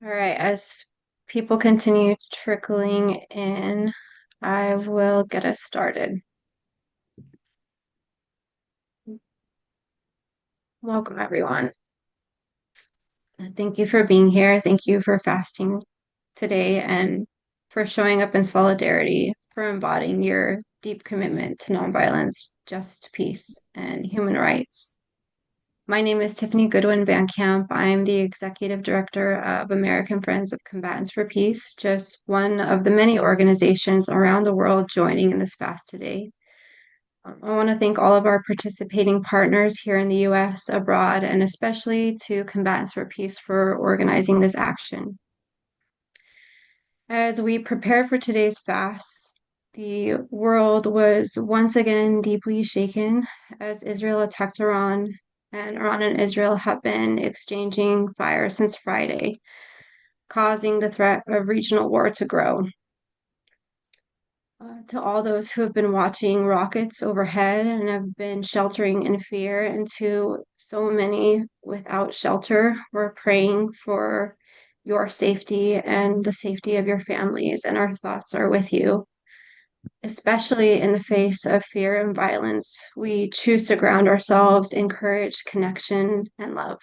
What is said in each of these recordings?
All right, as people continue trickling in, I will get us started. Welcome, everyone. Thank you for being here. Thank you for fasting today and for showing up in solidarity, for embodying your deep commitment to nonviolence, just peace, and human rights. My name is Tiffany Goodwin Van Camp. I'm the Executive Director of American Friends of Combatants for Peace, just one of the many organizations around the world joining in this fast today. I want to thank all of our participating partners here in the US, abroad, and especially to Combatants for Peace for organizing this action. As we prepare for today's fast, the world was once again deeply shaken as Israel attacked Iran, and Iran and Israel have been exchanging fire since Friday, causing the threat of regional war to grow. To all those who have been watching rockets overhead and have been sheltering in fear, and to so many without shelter, we're praying for your safety and the safety of your families, and our thoughts are with you. Especially in the face of fear and violence, we choose to ground ourselves in courage, connection, and love.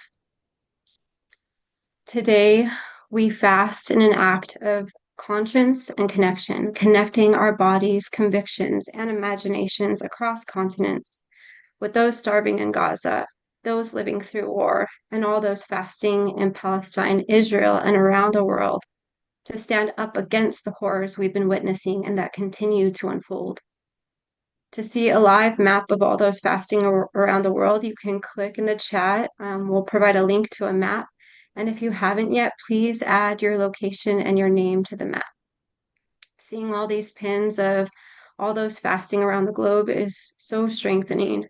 Today, we fast in an act of conscience and connection, connecting our bodies, convictions, and imaginations across continents with those starving in Gaza, those living through war, and all those fasting in Palestine, Israel, and around the world to stand up against the horrors we've been witnessing and that continue to unfold. To see a live map of all those fasting around the world, you can click in the chat. We'll provide a link to a map. And if you haven't yet, please add your location and your name to the map. Seeing all these pins of all those fasting around the globe is so strengthening.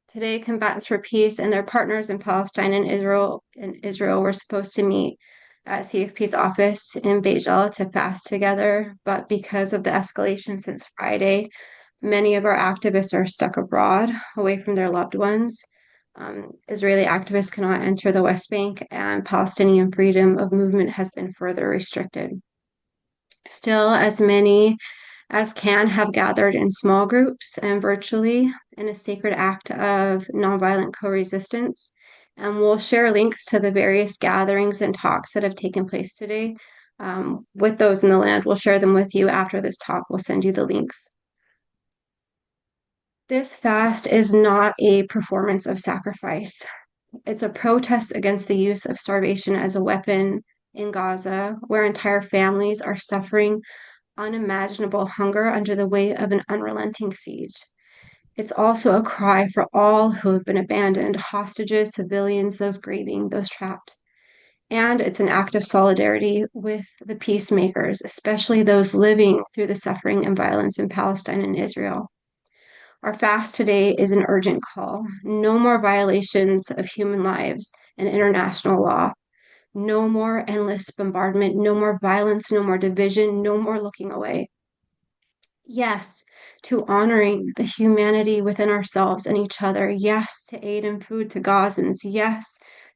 Today, Combatants for Peace and their partners in Palestine and Israel were supposed to meet at CFP's office in Beijing to fast together, but because of the escalation since Friday, many of our activists are stuck abroad, away from their loved ones. Israeli activists cannot enter the West Bank, and Palestinian freedom of movement has been further restricted. Still, as many as can have gathered in small groups and virtually in a sacred act of nonviolent co-resistance. And we'll share links to the various gatherings and talks that have taken place today. With those in the land, we'll share them with you after this talk. We'll send you the links. This fast is not a performance of sacrifice. It's a protest against the use of starvation as a weapon in Gaza, where entire families are suffering unimaginable hunger under the weight of an unrelenting siege. It's also a cry for all who have been abandoned, hostages, civilians, those grieving, those trapped. And it's an act of solidarity with the peacemakers, especially those living through the suffering and violence in Palestine and Israel. Our fast today is an urgent call. No more violations of human lives and international law. No more endless bombardment. No more violence. No more division. No more looking away. Yes, to honoring the humanity within ourselves and each other. Yes, to aid and food to Gazans. Yes,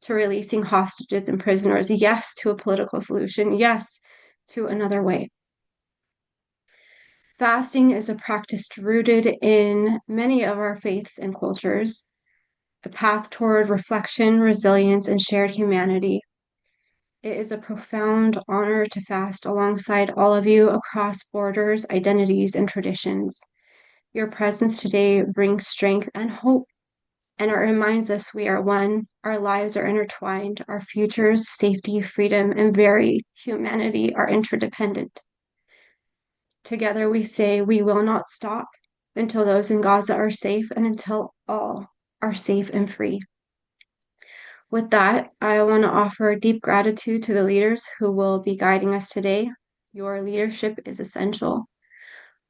to releasing hostages and prisoners. Yes, to a political solution. Yes, to another way. Fasting is a practice rooted in many of our faiths and cultures, a path toward reflection, resilience, and shared humanity. It is a profound honor to fast alongside all of you across borders, identities, and traditions. Your presence today brings strength and hope, and it reminds us we are one, our lives are intertwined, our futures, safety, freedom, and very humanity are interdependent. Together we say we will not stop until those in Gaza are safe and until all are safe and free. With that, I want to offer deep gratitude to the leaders who will be guiding us today. Your leadership is essential.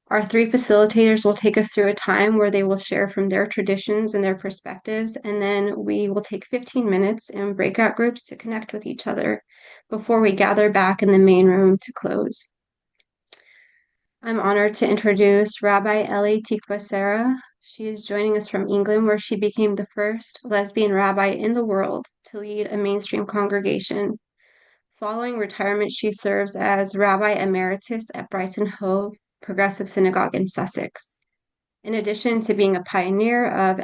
Our three facilitators will take us through a time where they will share from their traditions and their perspectives, and then we will take 15 minutes in breakout groups to connect with each other before we gather back in the main room to close. I'm honored to introduce Rabbi Elli Tikvah Sarah. She is joining us from England, where she became the first lesbian rabbi in the world to lead a mainstream congregation. Following retirement, she serves as Rabbi Emeritus at Brighton Hove Progressive Synagogue in Sussex. In addition to being a pioneer of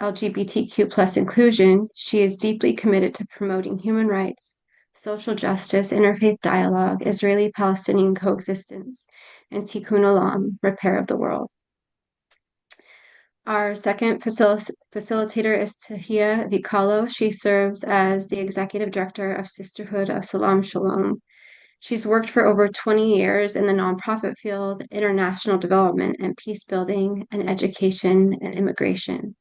LGBTQ plus inclusion, she is deeply committed to promoting human rights, social justice, interfaith dialogue, Israeli-Palestinian coexistence, and tikkun olam, repair of the world. Our second facilitator is Tahija Vikalo. She serves as the executive director of Sisterhood of Salam Shalom. She's worked for over 20 years in the nonprofit field, international development and peace building, and education and immigration.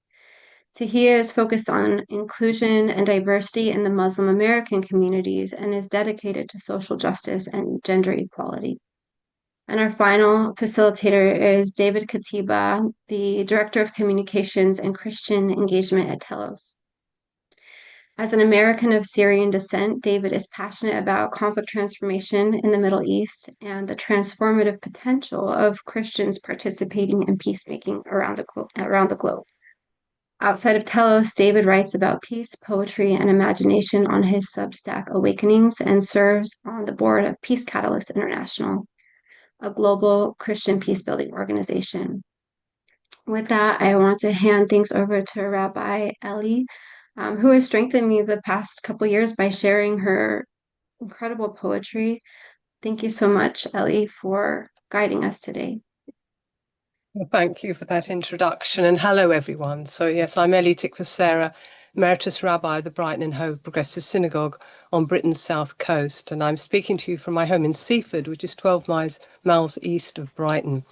Tahija is focused on inclusion and diversity in the Muslim American communities and is dedicated to social justice and gender equality. And our final facilitator is David Katibah, the Director of Communications and Christian Engagement at Telos. As an American of Syrian descent, David is passionate about conflict transformation in the Middle East and the transformative potential of Christians participating in peacemaking around the globe. Outside of Telos, David writes about peace, poetry, and imagination on his Substack Awakenings and serves on the board of Peace Catalyst International, a global Christian peace-building organization. With that, I want to hand things over to Rabbi Elli, who has strengthened me the past couple years by sharing her incredible poetry. Thank you so much, Elli, for guiding us today. Well, thank you for that introduction, and hello, everyone. So yes, I'm Elli Tikvah Sarah, Emeritus Rabbi of the Brighton and Hove Progressive Synagogue on Britain's south coast, and I'm speaking to you from my home in Seaford, which is 12 miles east of Brighton.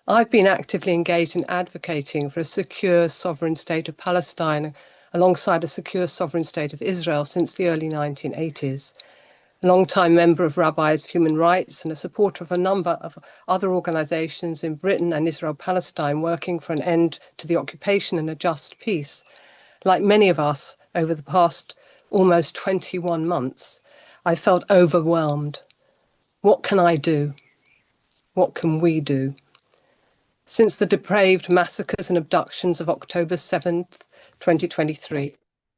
I've been actively engaged in advocating for a secure sovereign state of Palestine alongside a secure sovereign state of Israel since the early 1980s. A long-time member of Rabbis for Human Rights and a supporter of a number of other organisations in Britain and Israel-Palestine working for an end to the occupation and a just peace. Like many of us over the past almost 21 months, I felt overwhelmed. What can I do? What can we do? Since the depraved massacres and abductions of October 7th, 2023,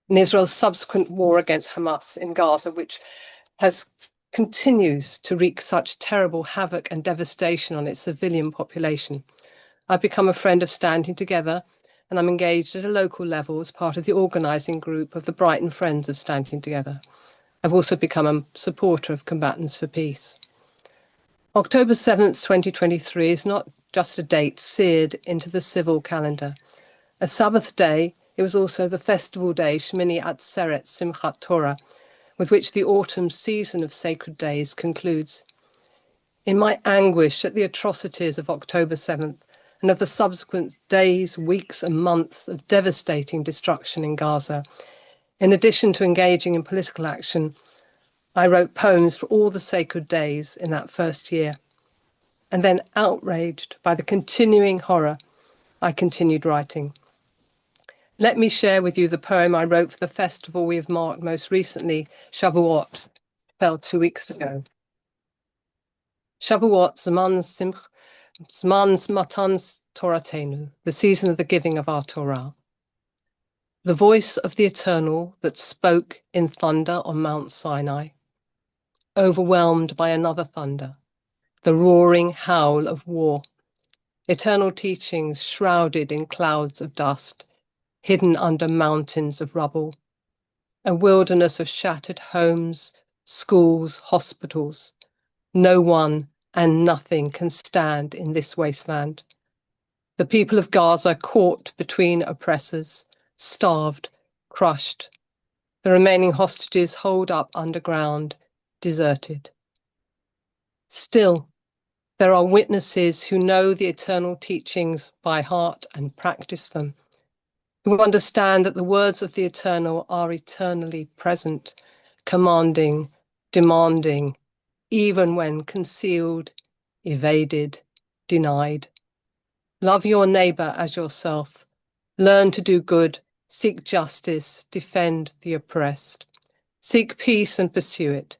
and Israel's subsequent war against Hamas in Gaza, which continues to wreak such terrible havoc and devastation on its civilian population. I've become a friend of Standing Together, and I'm engaged at a local level as part of the organising group of the Brighton Friends of Standing Together. I've also become a supporter of Combatants for Peace. October 7th, 2023 is not just a date seared into the civil calendar. A Sabbath day, it was also the festival day Shmini Atzeret Simchat Torah, with which the autumn season of sacred days concludes. In my anguish at the atrocities of October 7th and of the subsequent days, weeks and months of devastating destruction in Gaza, in addition to engaging in political action, I wrote poems for all the sacred days in that first year. And then, outraged by the continuing horror, I continued writing. Let me share with you the poem I wrote for the festival we have marked most recently, Shavuot, fell 2 weeks ago. Shavuot, Zman Matan Toratenu, the season of the giving of our Torah. The voice of the Eternal that spoke in thunder on Mount Sinai, overwhelmed by another thunder, the roaring howl of war, eternal teachings shrouded in clouds of dust, hidden under mountains of rubble, a wilderness of shattered homes, schools, hospitals. No one and nothing can stand in this wasteland. The people of Gaza caught between oppressors, starved, crushed. The remaining hostages holed up underground, deserted. Still, there are witnesses who know the eternal teachings by heart and practice them, who understand that the words of the Eternal are eternally present, commanding, demanding, even when concealed, evaded, denied. Love your neighbour as yourself. Learn to do good, seek justice, defend the oppressed. Seek peace and pursue it.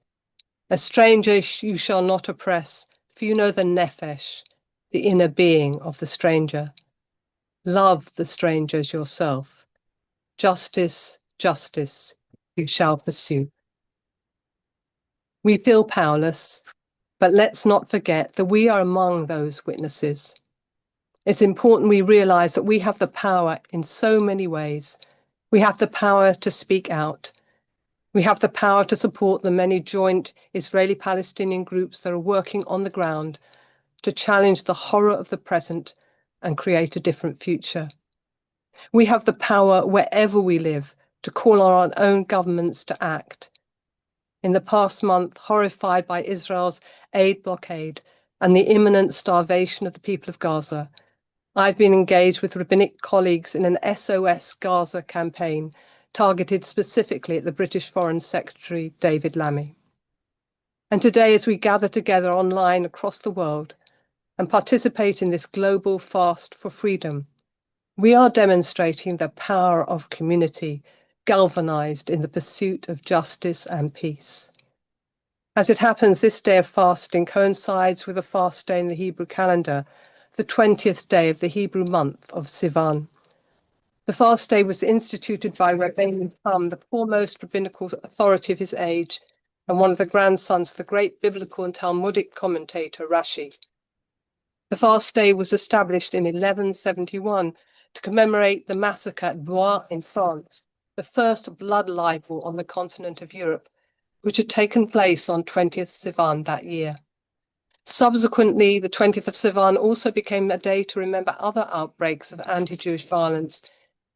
A stranger you shall not oppress, for you know the nefesh, the inner being of the stranger. Love the stranger as yourself. Justice, justice, you shall pursue. We feel powerless, but let's not forget that we are among those witnesses. It's important we realize that we have the power in so many ways. We have the power to speak out. We have the power to support the many joint Israeli-Palestinian groups that are working on the ground to challenge the horror of the present and create a different future. We have the power wherever we live to call on our own governments to act. In the past month, horrified by Israel's aid blockade and the imminent starvation of the people of Gaza, I've been engaged with rabbinic colleagues in an SOS Gaza campaign targeted specifically at the British Foreign Secretary, David Lammy. And today, as we gather together online across the world and participate in this global fast for freedom, we are demonstrating the power of community galvanized in the pursuit of justice and peace. As it happens, this day of fasting coincides with a fast day in the Hebrew calendar, the 20th day of the Hebrew month of Sivan. The fast day was instituted by Rabbi Elli Tikvah, the foremost rabbinical authority of his age, and one of the grandsons of the great biblical and Talmudic commentator Rashi. The fast day was established in 1171 to commemorate the massacre at Blois in France, the first blood libel on the continent of Europe, which had taken place on 20th Sivan that year. Subsequently, the 20th of Sivan also became a day to remember other outbreaks of anti-Jewish violence,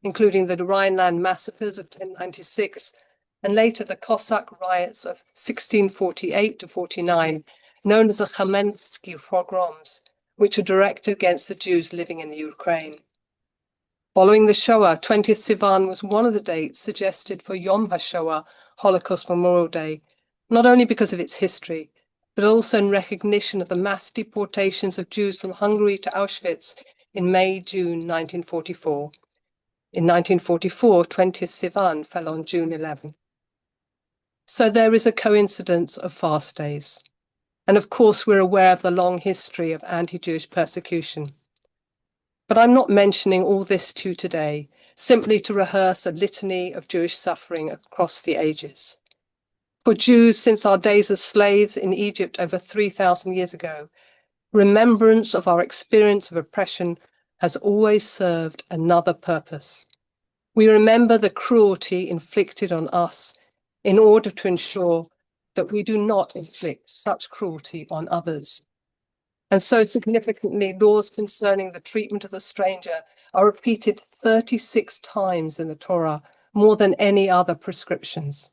including the Rhineland massacres of 1096 and later the Cossack riots of 1648 to 49, known as the Khmelnytsky pogroms, which were directed against the Jews living in the Ukraine. Following the Shoah, 20th Sivan was one of the dates suggested for Yom HaShoah, Holocaust Memorial Day, not only because of its history, but also in recognition of the mass deportations of Jews from Hungary to Auschwitz in May-June 1944. In 1944, 20th Sivan fell on June 11. So there is a coincidence of fast days. And of course, we're aware of the long history of anti-Jewish persecution. But I'm not mentioning all this to you today, simply to rehearse a litany of Jewish suffering across the ages. For Jews, since our days as slaves in Egypt over 3,000 years ago, remembrance of our experience of oppression has always served another purpose. We remember the cruelty inflicted on us in order to ensure that we do not inflict such cruelty on others. And so significantly, laws concerning the treatment of the stranger are repeated 36 times in the Torah, more than any other prescriptions.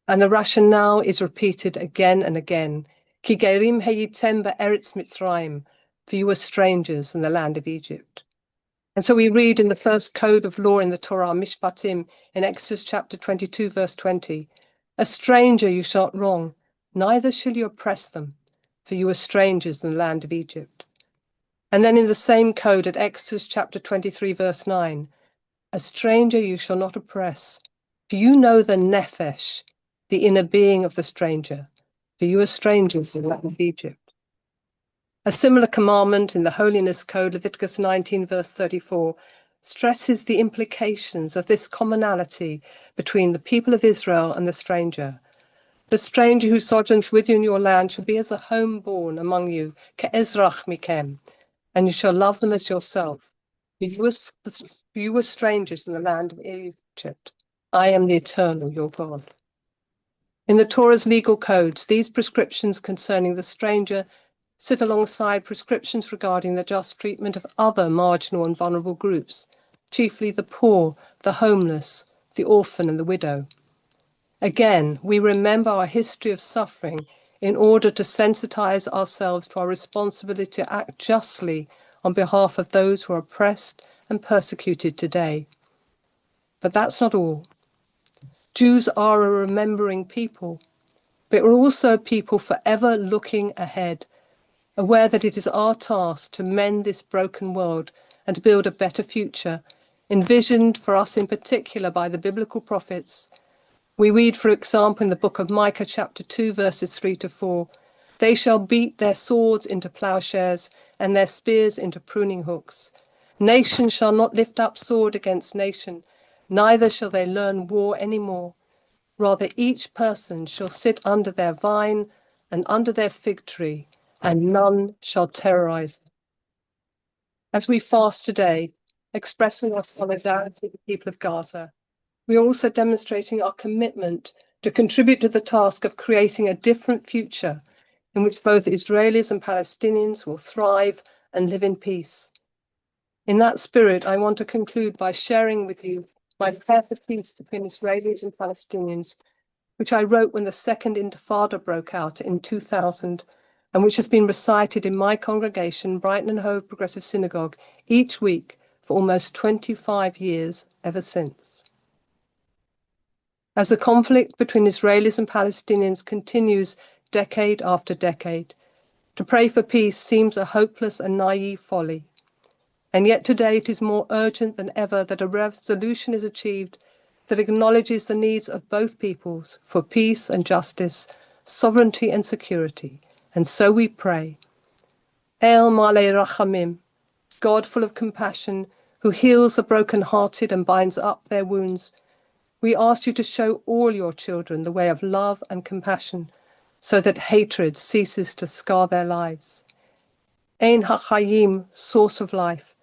And the rationale is repeated again and again. Ki gerim hayitem be'eretz Mitzrayim, for you were strangers in the land of Egypt. And so we read in the first code of law in the Torah, Mishpatim, in Exodus chapter 22, verse 20, a stranger you shall not wrong, neither shall you oppress them, for you were strangers in the land of Egypt. And then in the same code at Exodus chapter 23, verse 9, a stranger you shall not oppress, for you know the nephesh, the inner being of the stranger, for you are strangers in the land of Egypt. A similar commandment in the Holiness Code, Leviticus 19, verse 34, stresses the implications of this commonality between the people of Israel and the stranger. The stranger who sojourns with you in your land shall be as a homeborn among you, ke'ezrach mikem, and you shall love them as yourself. You were strangers in the land of Egypt. I am the eternal, your God. In the Torah's legal codes, these prescriptions concerning the stranger sit alongside prescriptions regarding the just treatment of other marginal and vulnerable groups, chiefly the poor, the homeless, the orphan and the widow. Again, we remember our history of suffering in order to sensitize ourselves to our responsibility to act justly on behalf of those who are oppressed and persecuted today. But that's not all. Jews are a remembering people, but we're also a people forever looking ahead, aware that it is our task to mend this broken world and to build a better future, envisioned for us in particular by the biblical prophets. We read, for example, in the book of Micah chapter 2, verses 3 to 4, they shall beat their swords into plowshares and their spears into pruning hooks. Nation shall not lift up sword against nation, neither shall they learn war any more. Rather, each person shall sit under their vine and under their fig tree, and none shall terrorize them. As we fast today, expressing our solidarity with the people of Gaza, we are also demonstrating our commitment to contribute to the task of creating a different future in which both Israelis and Palestinians will thrive and live in peace. In that spirit, I want to conclude by sharing with you my prayer for peace between Israelis and Palestinians, which I wrote when the Second Intifada broke out in 2000, and which has been recited in my congregation, Brighton and Hove Progressive Synagogue, each week for almost 25 years ever since. As the conflict between Israelis and Palestinians continues decade after decade, to pray for peace seems a hopeless and naive folly. And yet today it is more urgent than ever that a resolution is achieved that acknowledges the needs of both peoples for peace and justice, sovereignty and security. And so we pray, El Malei Rachamim, God full of compassion, who heals the broken-hearted and binds up their wounds, we ask you to show all your children the way of love and compassion, so that hatred ceases to scar their lives. Ein HaChayim, source of life,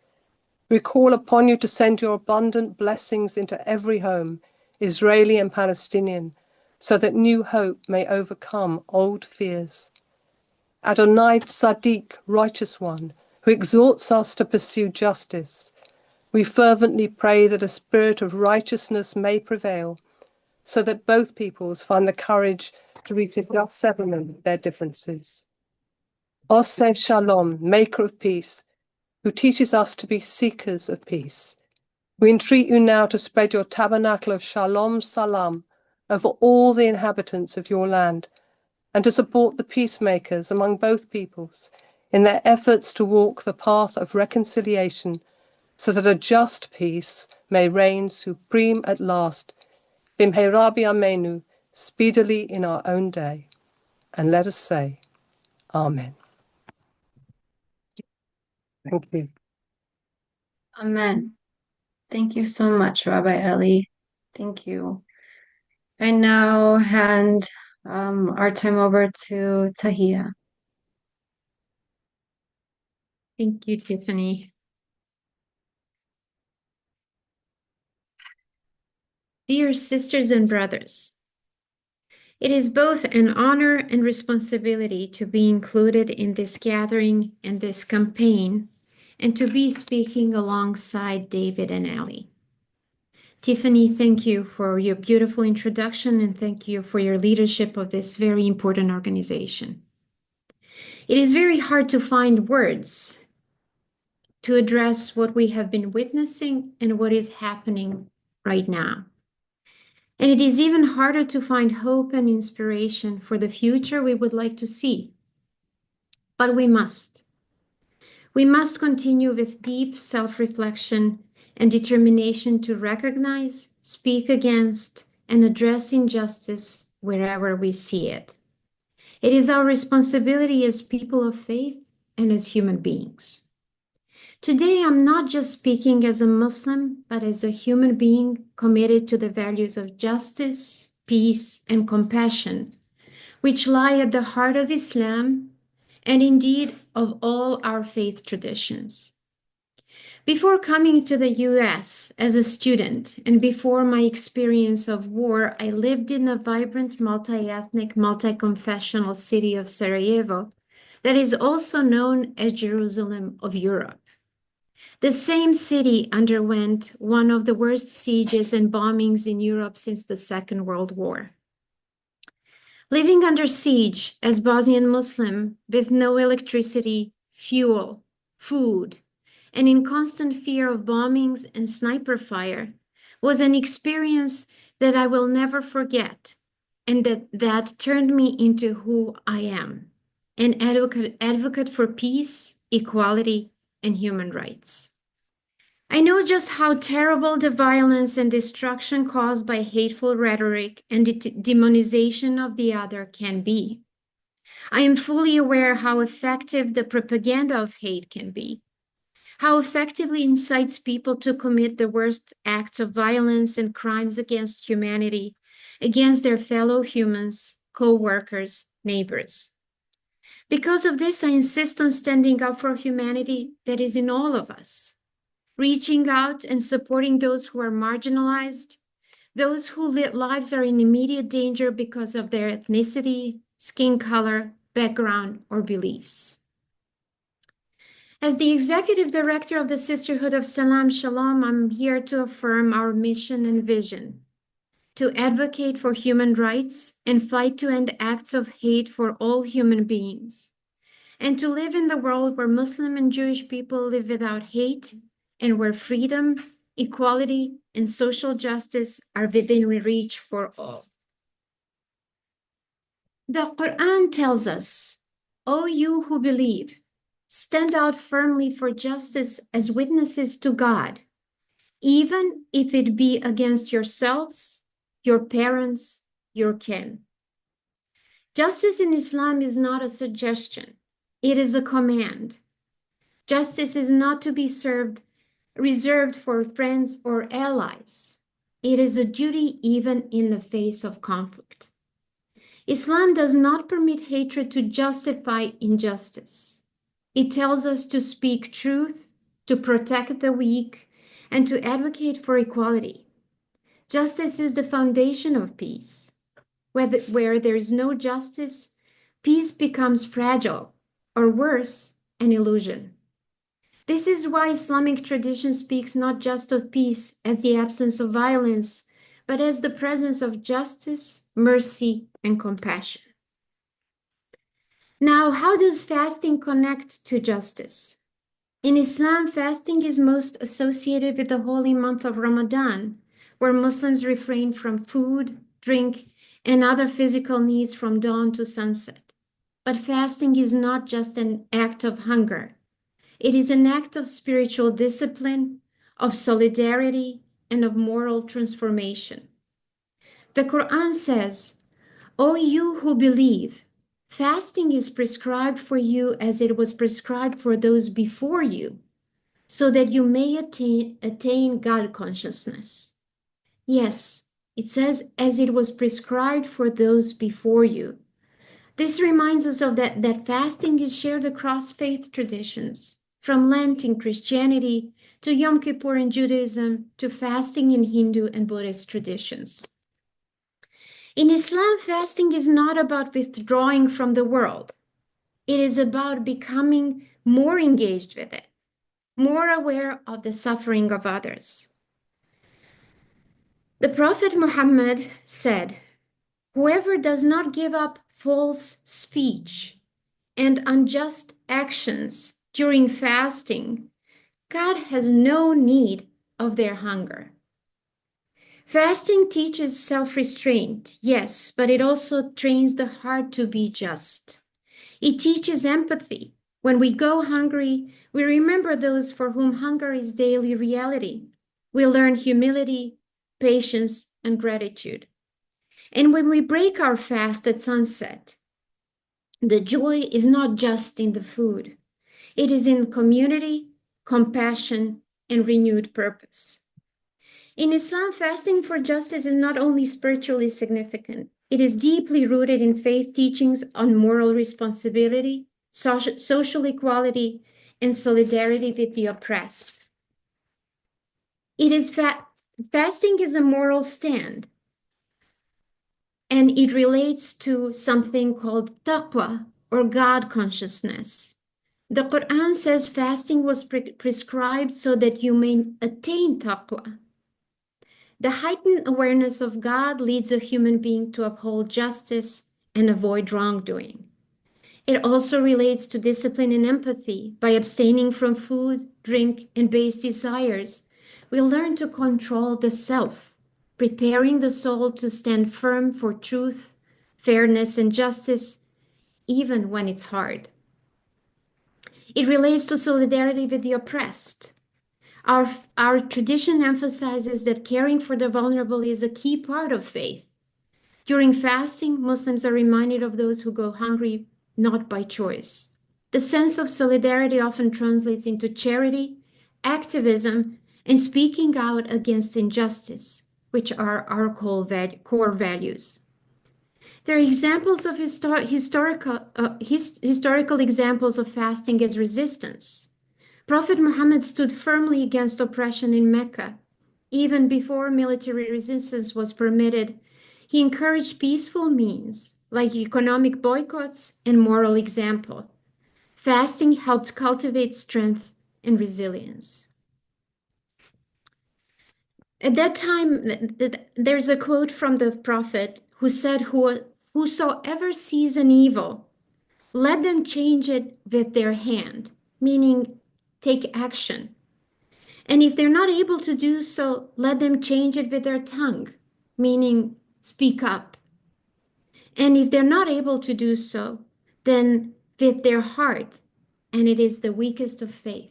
we call upon you to send your abundant blessings into every home, Israeli and Palestinian, so that new hope may overcome old fears. Adonai Tzaddik, righteous one, who exhorts us to pursue justice, we fervently pray that a spirit of righteousness may prevail, so that both peoples find the courage to reach a just settlement of their differences. Oseh Shalom, maker of peace, who teaches us to be seekers of peace, we entreat you now to spread your tabernacle of Shalom Salam over all the inhabitants of your land, and to support the peacemakers among both peoples in their efforts to walk the path of reconciliation, so that a just peace may reign supreme at last, Bimheira b'yameinu, speedily in our own day. And let us say, Amen. Thank you. Amen. Thank you so much, Rabbi Elli. Thank you. I now hand our time over to Tahia. Thank you, Tiffany. Dear sisters and brothers, it is both an honor and responsibility to be included in this gathering and this campaign, and to be speaking alongside David and Ellie. Tiffany, thank you for your beautiful introduction, and thank you for your leadership of this very important organization. It is very hard to find words to address what we have been witnessing and what is happening right now. And it is even harder to find hope and inspiration for the future we would like to see. But we must. We must continue with deep self-reflection and determination to recognize, speak against, and address injustice wherever we see it. It is our responsibility as people of faith and as human beings. Today, I'm not just speaking as a Muslim, but as a human being committed to the values of justice, peace, and compassion, which lie at the heart of Islam and indeed of all our faith traditions. Before coming to the US as a student and before my experience of war, I lived in a vibrant, multi-ethnic, multi-confessional city of Sarajevo that is also known as Jerusalem of Europe. The same city underwent one of the worst sieges and bombings in Europe since the Second World War. Living under siege as Bosnian Muslim with no electricity, fuel, food, and in constant fear of bombings and sniper fire was an experience that I will never forget, and that turned me into who I am, an advocate for peace, equality, and human rights. I know just how terrible the violence and destruction caused by hateful rhetoric and the demonization of the other can be. I am fully aware how effective the propaganda of hate can be. how effectively incites people to commit the worst acts of violence and crimes against humanity, against their fellow humans, co-workers, neighbors. Because of this, I insist on standing up for humanity that is in all of us, reaching out and supporting those who are marginalized, those whose lives are in immediate danger because of their ethnicity, skin color, background, or beliefs. As the executive director of the Sisterhood of Salam Shalom, I'm here to affirm our mission and vision, to advocate for human rights and fight to end acts of hate for all human beings, and to live in the world where Muslim and Jewish people live without hate and where freedom, equality, and social justice are within reach for all. The Quran tells us, O you who believe, stand out firmly for justice as witnesses to God, even if it be against yourselves, your parents, your kin. Justice in Islam is not a suggestion, it is a command. Justice is not to be reserved for friends or allies. It is a duty even in the face of conflict. Islam does not permit hatred to justify injustice. It tells us to speak truth, to protect the weak, and to advocate for equality. Justice is the foundation of peace. Where there is no justice, peace becomes fragile, or worse, an illusion. This is why Islamic tradition speaks not just of peace as the absence of violence, but as the presence of justice, mercy, and compassion. Now, how does fasting connect to justice? In Islam, fasting is most associated with the holy month of Ramadan, where Muslims refrain from food, drink, and other physical needs from dawn to sunset. But fasting is not just an act of hunger. It is an act of spiritual discipline, of solidarity, and of moral transformation. The Quran says, O you who believe, fasting is prescribed for you as it was prescribed for those before you, so that you may attain God consciousness. Yes, it says, as it was prescribed for those before you. This reminds us of that fasting is shared across faith traditions, from Lent in Christianity to Yom Kippur in Judaism to fasting in Hindu and Buddhist traditions. In Islam, fasting is not about withdrawing from the world. It is about becoming more engaged with it, more aware of the suffering of others. The Prophet Muhammad said, whoever does not give up false speech and unjust actions during fasting, God has no need of their hunger. Fasting teaches self-restraint, yes, but it also trains the heart to be just. It teaches empathy. When we go hungry, we remember those for whom hunger is daily reality. We learn humility, patience, and gratitude. And when we break our fast at sunset, the joy is not just in the food. It is in community, compassion, and renewed purpose. In Islam, fasting for justice is not only spiritually significant, it is deeply rooted in faith teachings on moral responsibility, social equality, and solidarity with the oppressed. Fasting is a moral stand, and it relates to something called taqwa, or God consciousness. The Quran says fasting was prescribed so that you may attain taqwa. The heightened awareness of God leads a human being to uphold justice and avoid wrongdoing. It also relates to discipline and empathy. By abstaining from food, drink, and base desires, we learn to control the self, preparing the soul to stand firm for truth, fairness, and justice, even when it's hard. It relates to solidarity with the oppressed. Our tradition emphasizes that caring for the vulnerable is a key part of faith. During fasting, Muslims are reminded of those who go hungry not by choice. The sense of solidarity often translates into charity, activism, and speaking out against injustice, which are our core values. There are examples of historical examples of fasting as resistance. Prophet Muhammad stood firmly against oppression in Mecca. Even before military resistance was permitted, he encouraged peaceful means like economic boycotts and moral example. Fasting helped cultivate strength and resilience. At that time, there's a quote from the prophet who said, "Whosoever sees an evil, let them change it with their hand," meaning take action. And if they're not able to do so, let them change it with their tongue, meaning speak up. And if they're not able to do so, then with their heart, and it is the weakest of faith.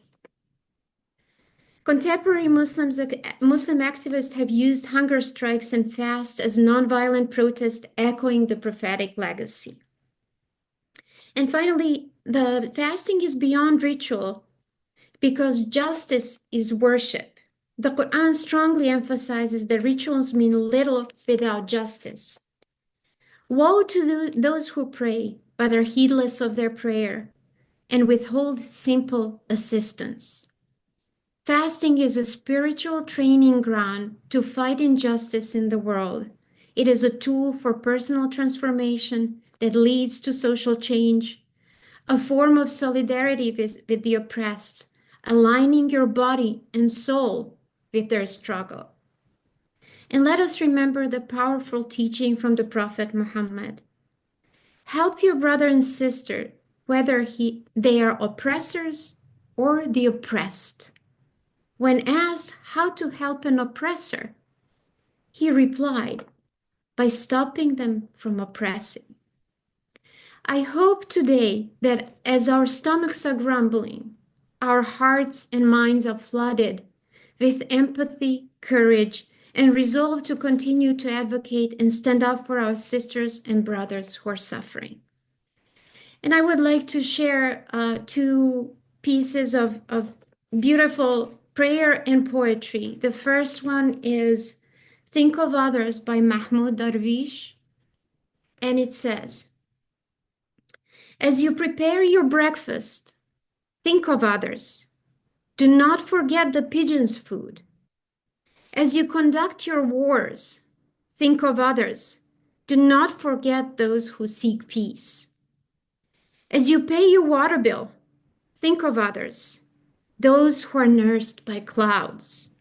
Contemporary Muslim activists have used hunger strikes and fast as nonviolent protest, echoing the prophetic legacy. And finally, the fasting is beyond ritual because justice is worship. The Quran strongly emphasizes that rituals mean little without justice. Woe to those who pray but are heedless of their prayer and withhold simple assistance. Fasting is a spiritual training ground to fight injustice in the world. It is a tool for personal transformation that leads to social change, a form of solidarity with the oppressed, aligning your body and soul with their struggle. And let us remember the powerful teaching from the Prophet Muhammad. Help your brother and sister, whether they are oppressors or the oppressed. When asked how to help an oppressor, he replied, by stopping them from oppressing. I hope today that as our stomachs are grumbling, our hearts and minds are flooded with empathy, courage, and resolve to continue to advocate and stand up for our sisters and brothers who are suffering. And I would like to share two pieces of beautiful prayer and poetry. The first one is Think of Others by Mahmoud Darwish. And it says, as you prepare your breakfast, think of others. Do not forget the pigeon's food. As you conduct your wars, think of others. Do not forget those who seek peace. As you pay your water bill, think of others, those who are nursed by clouds.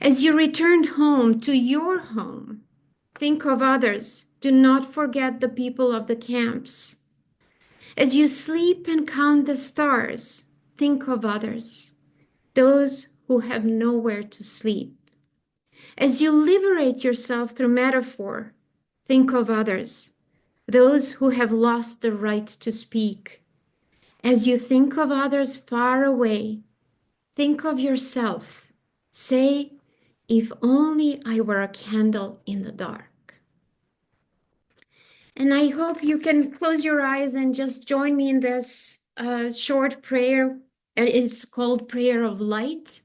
As you return home to your home, think of others. Do not forget the people of the camps. As you sleep and count the stars, think of others, those who have nowhere to sleep. As you liberate yourself through metaphor, think of others, those who have lost the right to speak. As you think of others far away, think of yourself. Say, if only I were a candle in the dark. And I hope you can close your eyes and just join me in this short prayer. It's called Prayer of Light,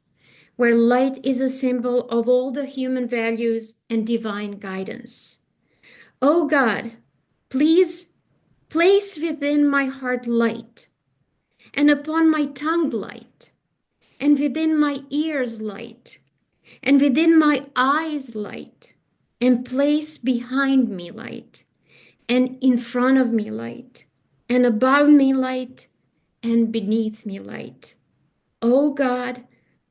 where light is a symbol of all the human values and divine guidance. Oh God, please place within my heart light, and upon my tongue light, and within my ears light, and within my eyes light, and place behind me light, and in front of me light, and above me light, and beneath me light. O God,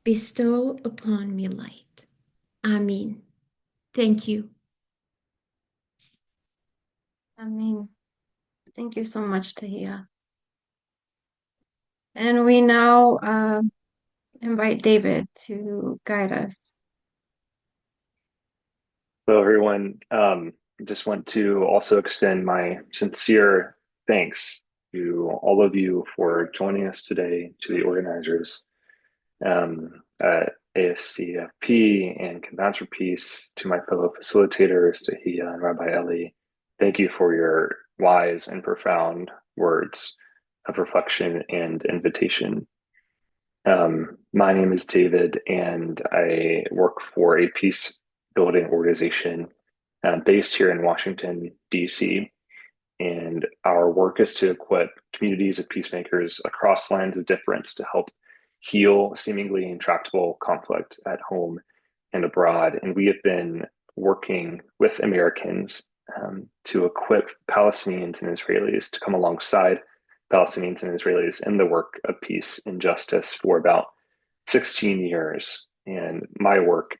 bestow upon me light. Amen. Thank you. Amen. Thank you so much, Tahija. And we now invite David to guide us. Hello, everyone. Just want to also extend my sincere thanks to all of you for joining us today, to the organizers at AFCFP and Combatants for Peace, to my fellow facilitators, Tahija and Rabbi Elli. Thank you for your wise and profound words of reflection and invitation. My name is David, and I work for a peace building organization based here in Washington, D.C. And our work is to equip communities of peacemakers across lines of difference to help heal seemingly intractable conflict at home and abroad. And we have been working with Americans to equip Palestinians and Israelis to come alongside Palestinians and Israelis in the work of peace and justice for about 16 years. And my work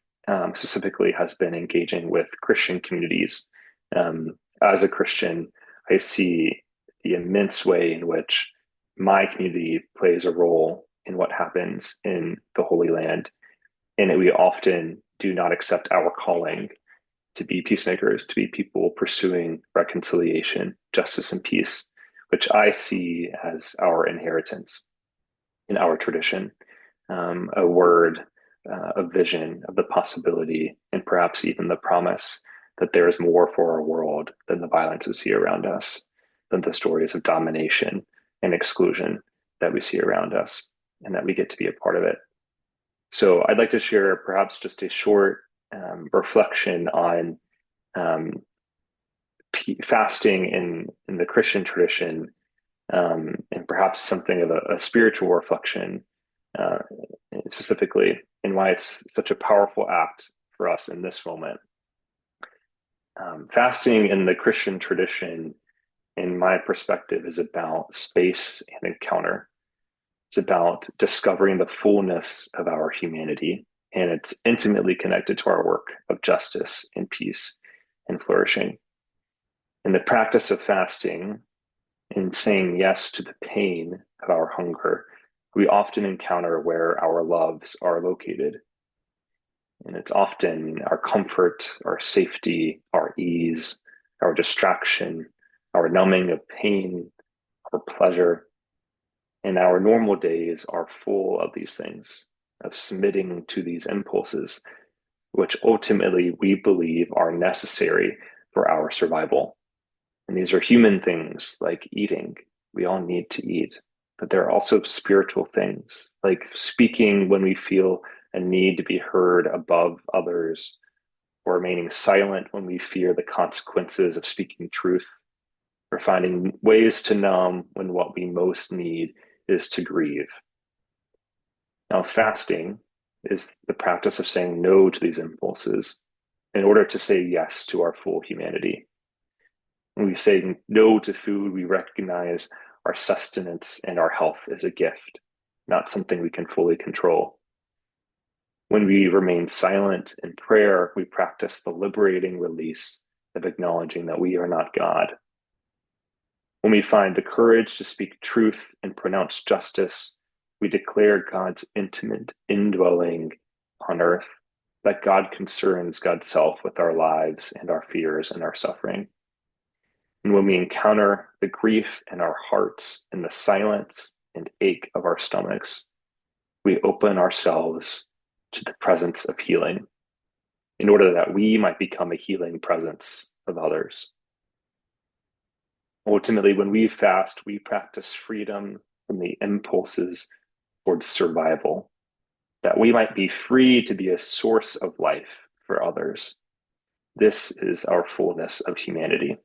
specifically has been engaging with Christian communities. As a Christian, I see the immense way in which my community plays a role in what happens in the Holy Land, and that we often do not accept our calling to be peacemakers, to be people pursuing reconciliation, justice, and peace, which I see as our inheritance in our tradition, a word, a vision of the possibility, and perhaps even the promise that there is more for our world than the violence we see around us, than the stories of domination and exclusion that we see around us, and that we get to be a part of it. So I'd like to share perhaps just a short reflection on fasting in the Christian tradition, and perhaps something of a spiritual reflection, specifically, and why it's such a powerful act for us in this moment. Fasting in the Christian tradition, in my perspective, is about space and encounter. It's about discovering the fullness of our humanity, and it's intimately connected to our work of justice and peace and flourishing. In the practice of fasting, in saying yes to the pain of our hunger, we often encounter where our loves are located. And it's often our comfort, our safety, our ease, our distraction, our numbing of pain, our pleasure. And our normal days are full of these things, of submitting to these impulses, which ultimately we believe are necessary for our survival. And these are human things like eating. We all need to eat. But there are also spiritual things like speaking when we feel a need to be heard above others, or remaining silent when we fear the consequences of speaking truth, or finding ways to numb when what we most need is to grieve. Now, fasting is the practice of saying no to these impulses in order to say yes to our full humanity. When we say no to food, we recognize our sustenance and our health is a gift, not something we can fully control. When we remain silent in prayer, we practice the liberating release of acknowledging that we are not God. When we find the courage to speak truth and pronounce justice, we declare God's intimate indwelling on earth, that God concerns God's self with our lives and our fears and our suffering. And when we encounter the grief in our hearts and the silence and ache of our stomachs, we open ourselves to the presence of healing in order that we might become a healing presence of others. Ultimately, when we fast, we practice freedom from the impulses towards survival, that we might be free to be a source of life for others. This is our fullness of humanity.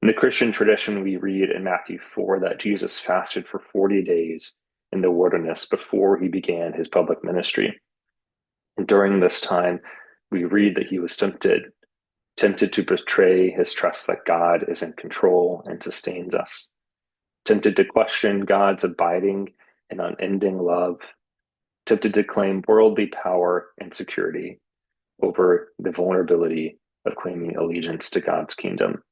In the Christian tradition, we read in Matthew 4 that Jesus fasted for 40 days in the wilderness before he began his public ministry. And during this time, we read that he was tempted to betray his trust that God is in control and sustains us, tempted to question God's abiding and unending love, tempted to claim worldly power and security over the vulnerability of claiming allegiance to God's kingdom.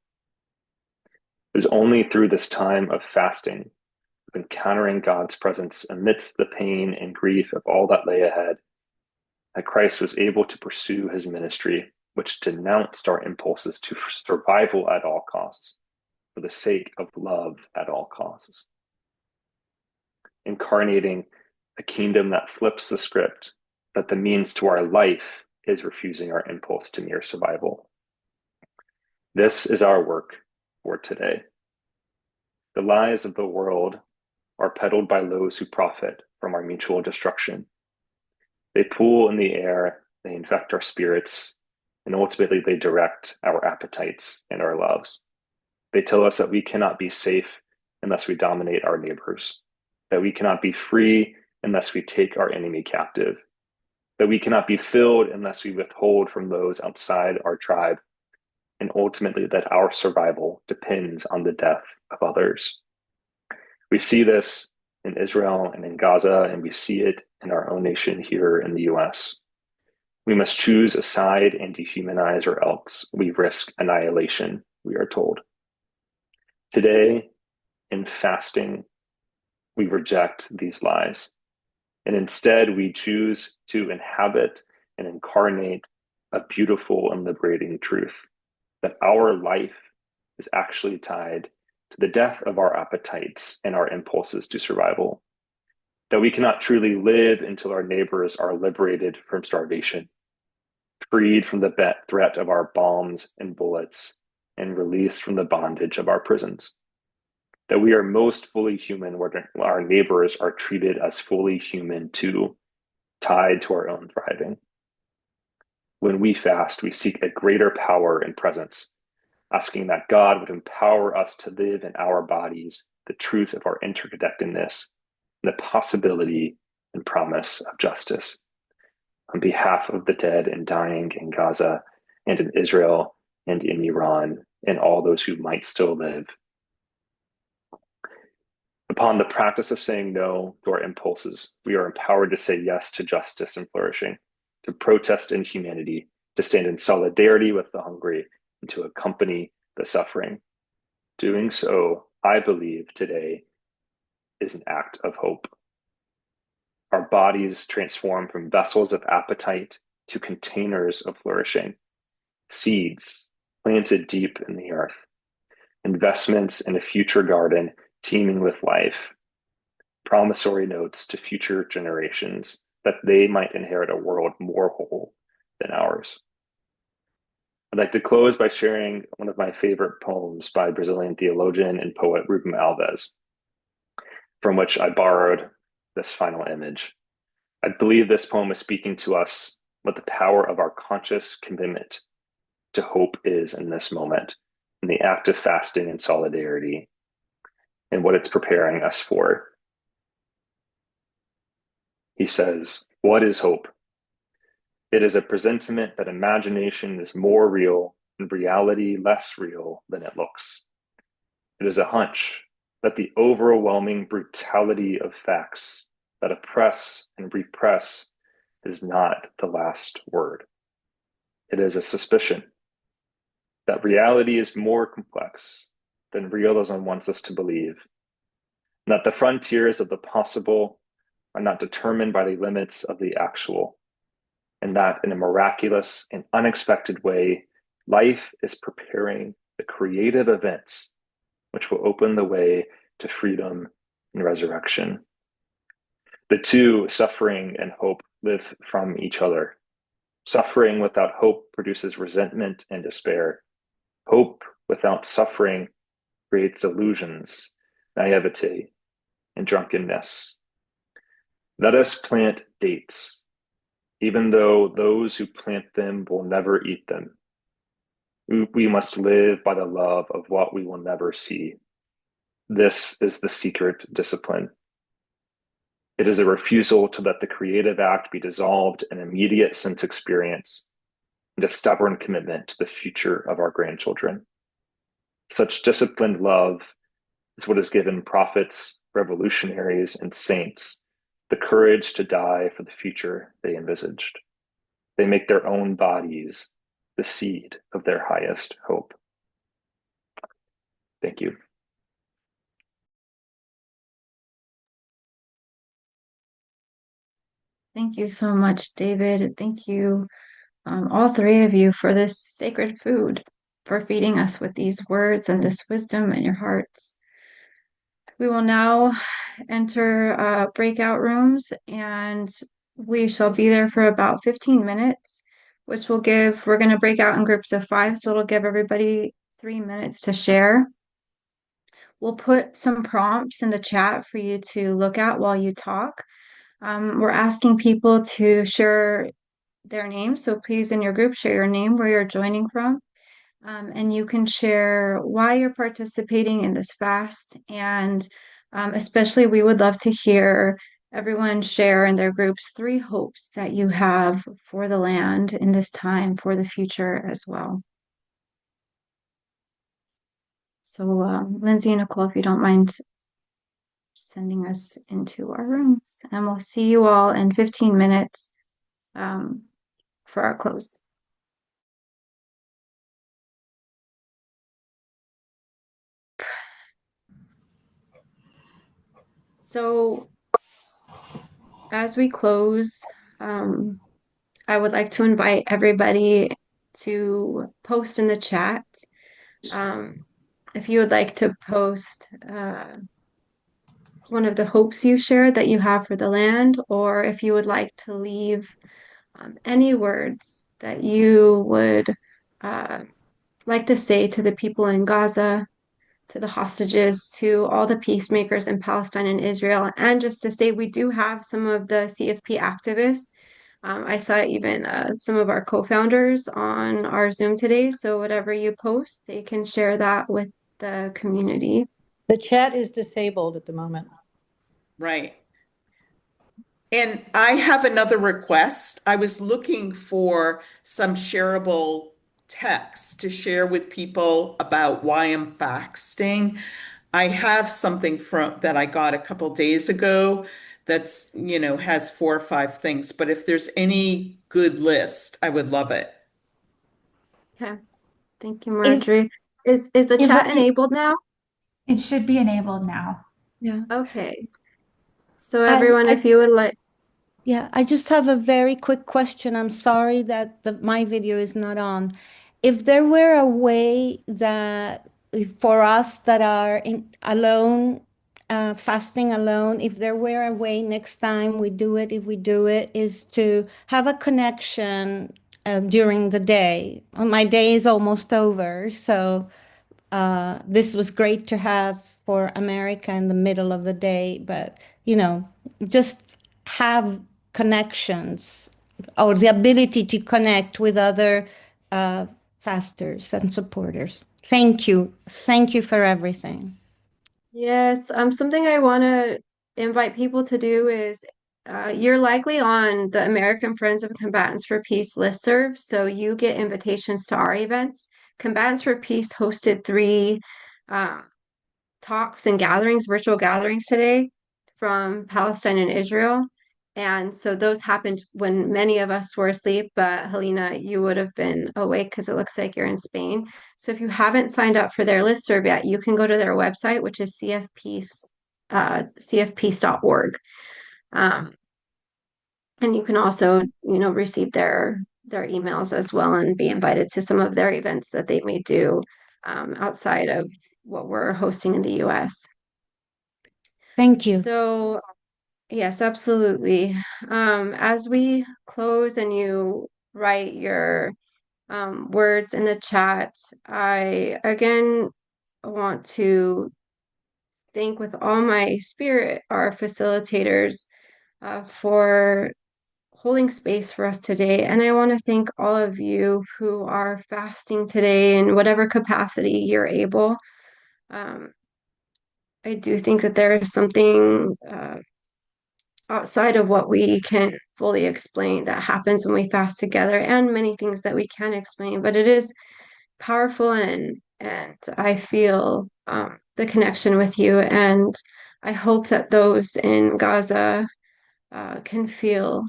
It was only through this time of fasting, of encountering God's presence amidst the pain and grief of all that lay ahead, that Christ was able to pursue his ministry, which denounced our impulses to survival at all costs, for the sake of love at all costs, incarnating a kingdom that flips the script, that the means to our life is refusing our impulse to mere survival. This is our work for today. The lies of the world are peddled by those who profit from our mutual destruction. They pool in the air, they infect our spirits, and ultimately they direct our appetites and our loves. They tell us that we cannot be safe unless we dominate our neighbors, that we cannot be free unless we take our enemy captive, that we cannot be filled unless we withhold from those outside our tribe, and ultimately that our survival depends on the death of others. We see this in Israel and in Gaza, and we see it in our own nation here in the US. We must choose a side and dehumanize, or else we risk annihilation, we are told. Today, in fasting, we reject these lies, and instead we choose to inhabit and incarnate a beautiful and liberating truth that our life is actually tied to the death of our appetites and our impulses to survival, that we cannot truly live until our neighbors are liberated from starvation, freed from the threat of our bombs and bullets, and released from the bondage of our prisons, that we are most fully human when our neighbors are treated as fully human too, tied to our own thriving. When we fast, we seek a greater power and presence, asking that God would empower us to live in our bodies the truth of our interconnectedness and the possibility and promise of justice. On behalf of the dead and dying in Gaza and in Israel and in Iran and all those who might still live. Upon the practice of saying no to our impulses, we are empowered to say yes to justice and flourishing, to protest inhumanity, to stand in solidarity with the hungry, and to accompany the suffering. Doing so, I believe, today is an act of hope. Our bodies transform from vessels of appetite to containers of flourishing, seeds planted deep in the earth, investments in a future garden teeming with life, promissory notes to future generations that they might inherit a world more whole than ours. I'd like to close by sharing one of my favorite poems by Brazilian theologian and poet Rubem Alves, from which I borrowed this final image. I believe this poem is speaking to us what the power of our conscious commitment to hope is in this moment, in the act of fasting and solidarity, and what it's preparing us for. He says, "What is hope? It is a presentiment that imagination is more real and reality less real than it looks. It is a hunch that the overwhelming brutality of facts that oppress and repress is not the last word. It is a suspicion that reality is more complex than realism wants us to believe, and that the frontiers of the possible are not determined by the limits of the actual, and that in a miraculous and unexpected way, life is preparing the creative events which will open the way to freedom and resurrection. The two, suffering and hope, live from each other. Suffering without hope produces resentment and despair. Hope without suffering creates illusions, naivety, and drunkenness. Let us plant dates, even though those who plant them will never eat them. We must live by the love of what we will never see. This is the secret discipline. It is a refusal to let the creative act be dissolved in immediate sense experience and a stubborn commitment to the future of our grandchildren. Such disciplined love is what has given prophets, revolutionaries, and saints the courage to die for the future they envisaged. They make their own bodies the seed of their highest hope. Thank you. Thank you so much, David. Thank you, all three of you, for this sacred food, for feeding us with these words and this wisdom in your hearts. We will now enter breakout rooms, and we shall be there for about 15 minutes, which we're going to break out in groups of 5, so it'll give everybody 3 minutes to share. We'll put some prompts in the chat for you to look at while you talk. We're asking people to share their name. So please, in your group, share your name, where you're joining from. And you can share why you're participating in this fast. And especially, we would love to hear everyone share in their groups 3 hopes that you have for the land in this time, for the future as well. So, Lindsay and Nicole, if you don't mind sending us into our rooms, and we'll see you all in 15 minutes for our close. So, as we close, I would like to invite everybody to post in the chat. If you would like to post one of the hopes you shared that you have for the land, or if you would like to leave any words that you would like to say to the people in Gaza, to the hostages, to all the peacemakers in Palestine and Israel, and just to say we do have some of the CFP activists. I saw even some of our co-founders on our Zoom today. So whatever you post, they can share that with the community. The chat is disabled at the moment. Right. And I have another request. I was looking for some shareable text to share with people about why I'm fasting. I have something from that I got a couple days ago that's, has 4 or 5 things, but if there's any good list, I would love it. Okay. Thank you, Marjorie. Is the chat enabled now? It should be enabled now. Yeah. Okay. So everyone, if you would like, Yeah, I just have a very quick question. I'm sorry that my video is not on. If there were a way that for us that are alone, fasting alone, if there were a way next time we do it, if we do it, is to have a connection during the day. My day is almost over, so this was great to have for America in the middle of the day, but just have connections or the ability to connect with other fasters and supporters. Thank you. Thank you for everything. yes, something I want to invite people to do is you're likely on the American Friends of Combatants for Peace listserv, so you get invitations to our events. Combatants for Peace hosted 3 um, talks and gatherings, virtual gatherings today from Palestine and Israel. And so those happened when many of us were asleep, but Helena, you would have been awake because it looks like you're in Spain. So if you haven't signed up for their listserv yet, you can go to their website, which is cfpeace.org. And you can also, receive their emails as well and be invited to some of their events that they may do outside of what we're hosting in the US. Thank you. So, yes, absolutely. As we close and you write your words in the chat, I again want to thank with all my spirit our facilitators for holding space for us today. And I want to thank all of you who are fasting today in whatever capacity you're able. I do think that there is something outside of what we can fully explain that happens when we fast together, and many things that we can explain, but it is powerful, and I feel the connection with you, and I hope that those in Gaza can feel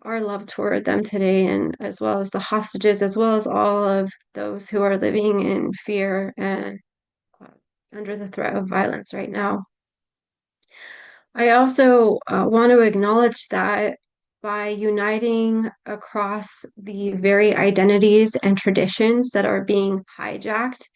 our love toward them today, and as well as the hostages, as well as all of those who are living in fear and uh, under the threat of violence right now. I also want to acknowledge that by uniting across the very identities and traditions that are being hijacked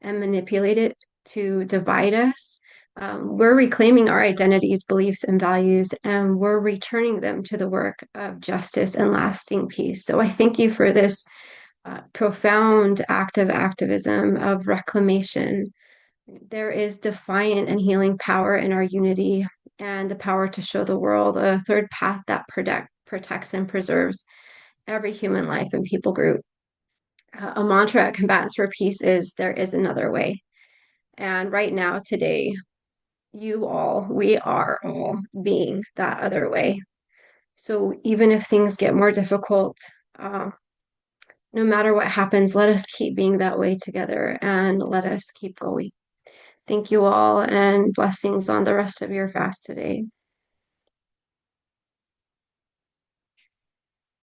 and manipulated to divide us, we're reclaiming our identities, beliefs, and values, and we're returning them to the work of justice and lasting peace. So I thank you for this profound act of activism, of reclamation. There is defiant and healing power in our unity, and the power to show the world a third path that protects and preserves every human life and people group. A mantra at Combatants for Peace is there is another way. And right now, today, we are all being that other way. So even if things get more difficult, no matter what happens, let us keep being that way together and let us keep going. Thank you all, and blessings on the rest of your fast today.